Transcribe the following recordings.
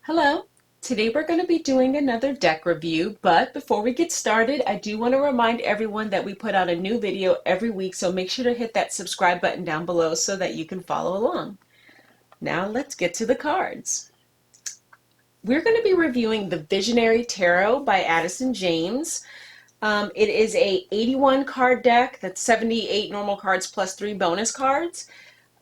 Hello. Today we're going to be doing another deck review, but before we get started, I do want to remind everyone that we put out a new video every week, so make sure to hit that subscribe button down below so that you can follow along. Now let's get to the cards. We're going to be reviewing the Visionary Tarot by Addison James. It is a 81 card deck. That's 78 normal cards plus 3 bonus cards.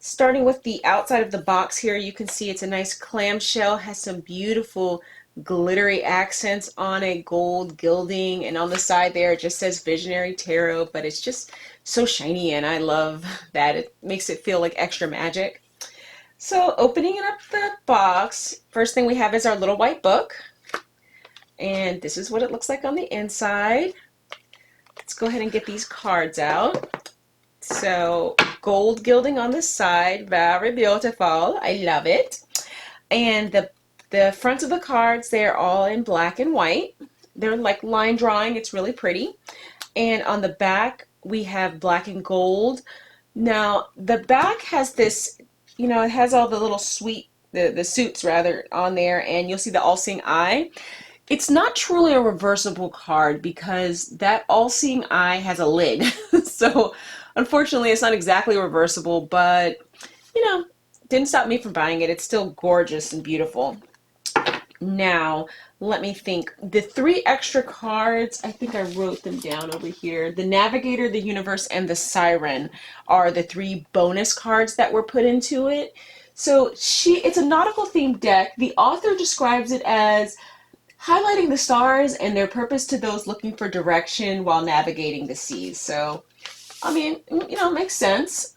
Starting with the outside of the box here, you can see it's a nice clamshell, has some beautiful glittery accents on it, gold gilding, and on the side there it just says Visionary Tarot, but it's just so shiny and I love that. It makes it feel like extra magic. So opening up the box, first thing we have is our little white book, and this is what it looks like on the inside. Let's go ahead and get these cards out. So gold gilding on the side, very beautiful. I love it. And the fronts of the cards, they're all in black and white. They're like line drawing. It's really pretty. And on the back, we have black and gold. Now, the back has this, it has all the little the suits rather on there, and you'll see the all-seeing eye. It's not truly a reversible card because that all-seeing eye has a lid. So unfortunately, it's not exactly reversible, but, didn't stop me from buying it. It's still gorgeous and beautiful. Now, let me think. The 3 extra cards, I think I wrote them down over here. The Navigator, the Universe, and the Siren are the 3 bonus cards that were put into it. So it's a nautical themed deck. The author describes it as highlighting the stars and their purpose to those looking for direction while navigating the seas. So, it makes sense.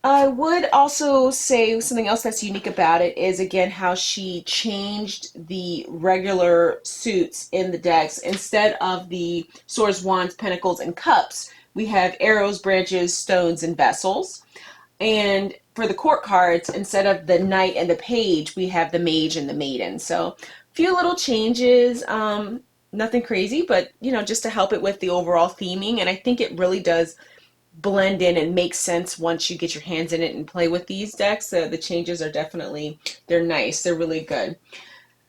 I would also say something else that's unique about it is, again, how she changed the regular suits in the decks. Instead of the swords, wands, pentacles, and cups, we have arrows, branches, stones, and vessels. And for the court cards, instead of the knight and the page, we have the mage and the maiden. So a few little changes. Nothing crazy, but just to help it with the overall theming, and I think it really does blend in and make sense once you get your hands in it and play with these decks. The changes are they're nice, they're really good.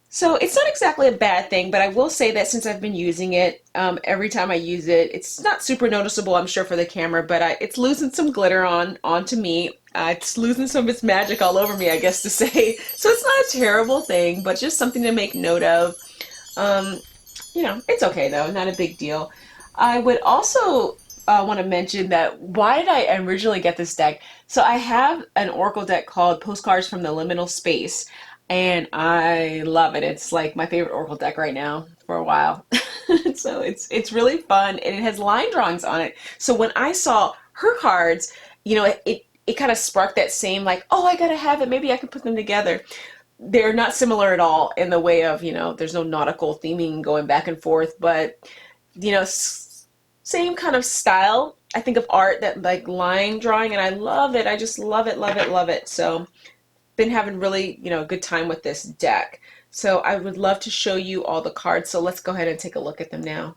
So it's not exactly a bad thing, but I will say that since I've been using it, every time I use it, it's not super noticeable, I'm sure, for the camera, but it's losing some glitter onto me. It's losing some of its magic all over me, I guess to say. So it's not a terrible thing, but just something to make note of. It's okay though, not a big deal. I would also want to mention that why did I originally get this deck? So I have an Oracle deck called Postcards from the Liminal Space, and I love it. It's like my favorite Oracle deck right now for a while. So it's really fun, and it has line drawings on it. So when I saw her cards, it kind of sparked that same like, oh, I gotta have it. Maybe I could put them together. They're not similar at all in the way of, there's no nautical theming going back and forth, but, same kind of style, I think, of art, that like line drawing, and I love it. I just love it, love it, love it. So been having really, good time with this deck. So I would love to show you all the cards. So let's go ahead and take a look at them now.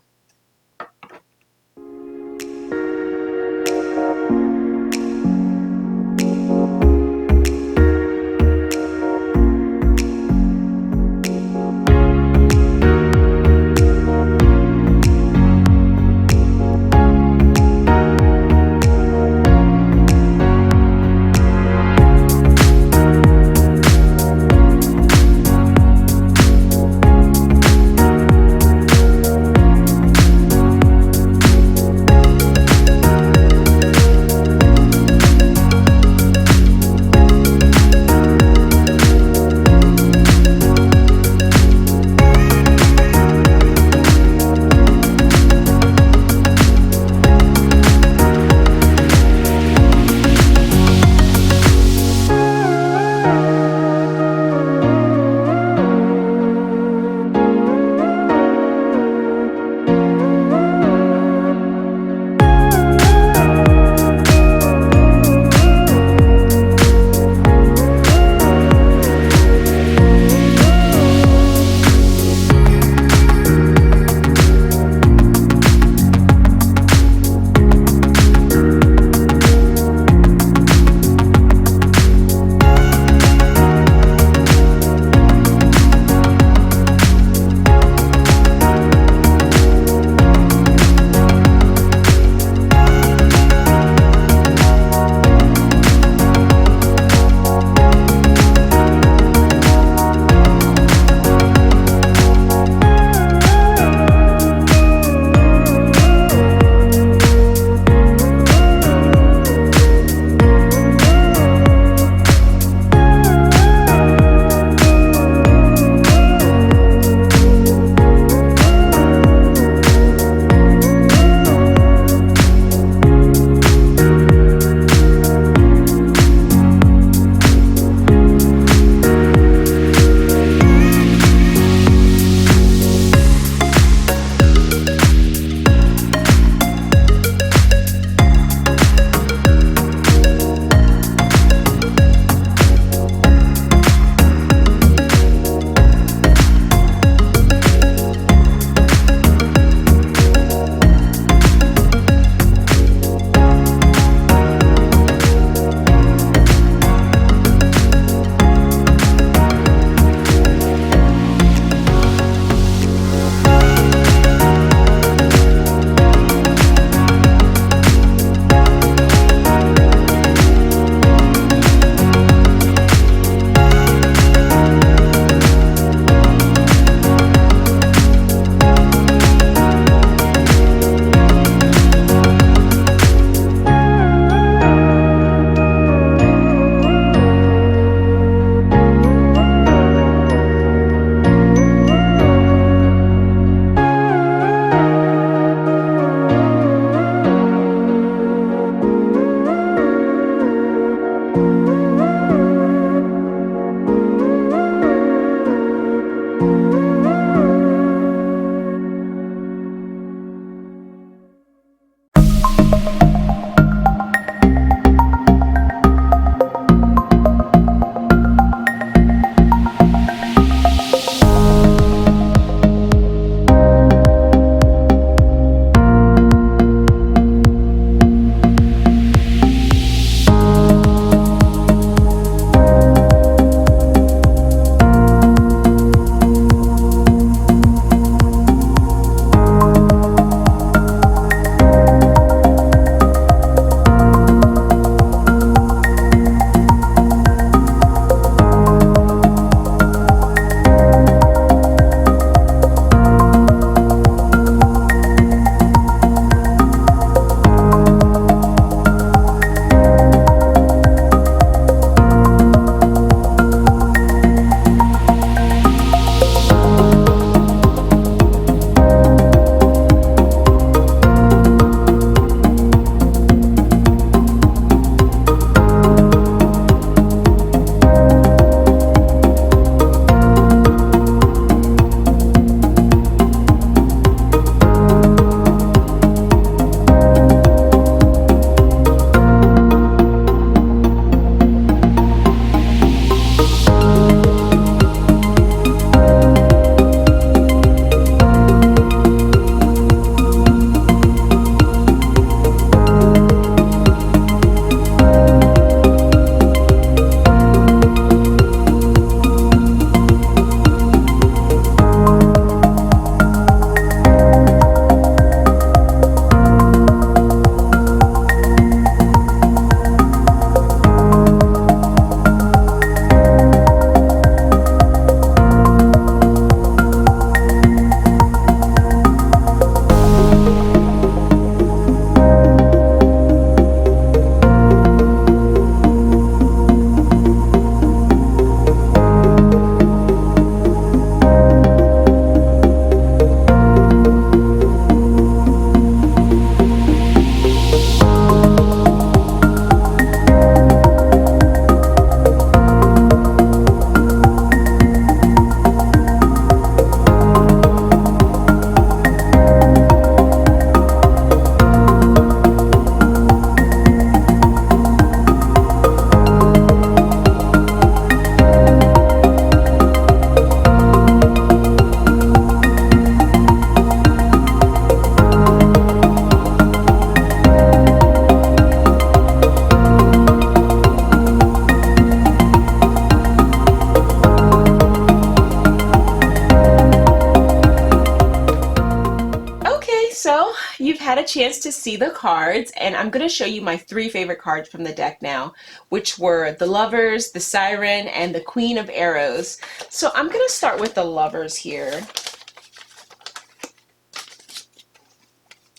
a chance to see the cards, and I'm going to show you my 3 favorite cards from the deck now, which were the Lovers, the Siren, and the Queen of Arrows. So I'm going to start with the Lovers here.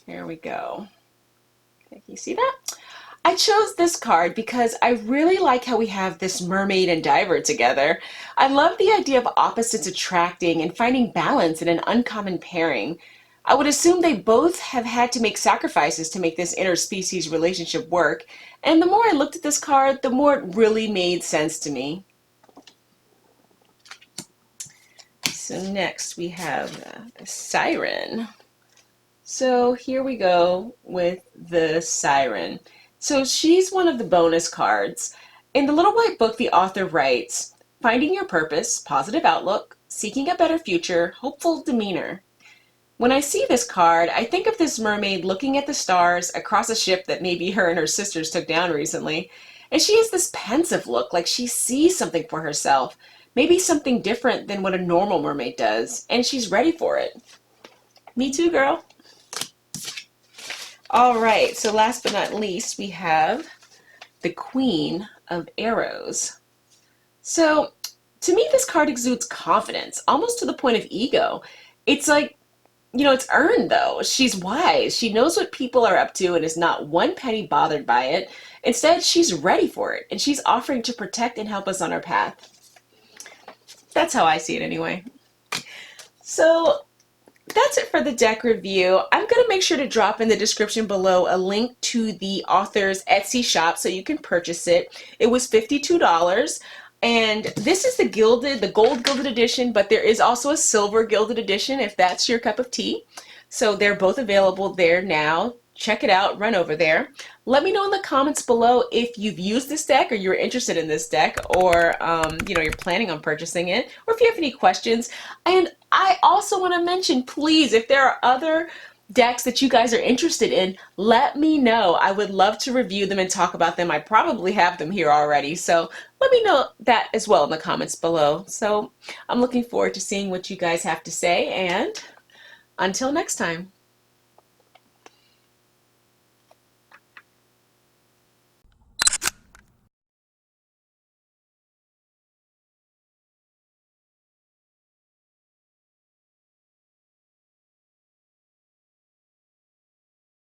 Here we go. Can you see that? I chose this card because I really like how we have this mermaid and diver together. I love the idea of opposites attracting and finding balance in an uncommon pairing. I would assume they both have had to make sacrifices to make this interspecies relationship work, and the more I looked at this card, the more it really made sense to me. So next we have the Siren. So here we go with the Siren. So she's one of the bonus cards. In the Little White Book, the author writes, "Finding your purpose, positive outlook, seeking a better future, hopeful demeanor." When I see this card, I think of this mermaid looking at the stars across a ship that maybe her and her sisters took down recently. And she has this pensive look, like she sees something for herself, maybe something different than what a normal mermaid does, and she's ready for it. Me too, girl. All right, so last but not least, we have the Queen of Arrows. So to me, this card exudes confidence, almost to the point of ego. It's like, it's earned though. She's wise. She knows what people are up to and is not one penny bothered by it. Instead, she's ready for it, and she's offering to protect and help us on our path. That's how I see it anyway. So that's it for the deck review. I'm going to make sure to drop in the description below a link to the author's Etsy shop so you can purchase it. It was $52. And this is the gold gilded edition, but there is also a silver gilded edition if that's your cup of tea. So they're both available there now. Check it out, run over there. Let me know in the comments below if you've used this deck or you're interested in this deck, or you're planning on purchasing it, or if you have any questions. And I also want to mention, please, if there are other decks that you guys are interested in, let me know. I would love to review them and talk about them. I probably have them here already, so let me know that as well in the comments below. So I'm looking forward to seeing what you guys have to say, and until next time.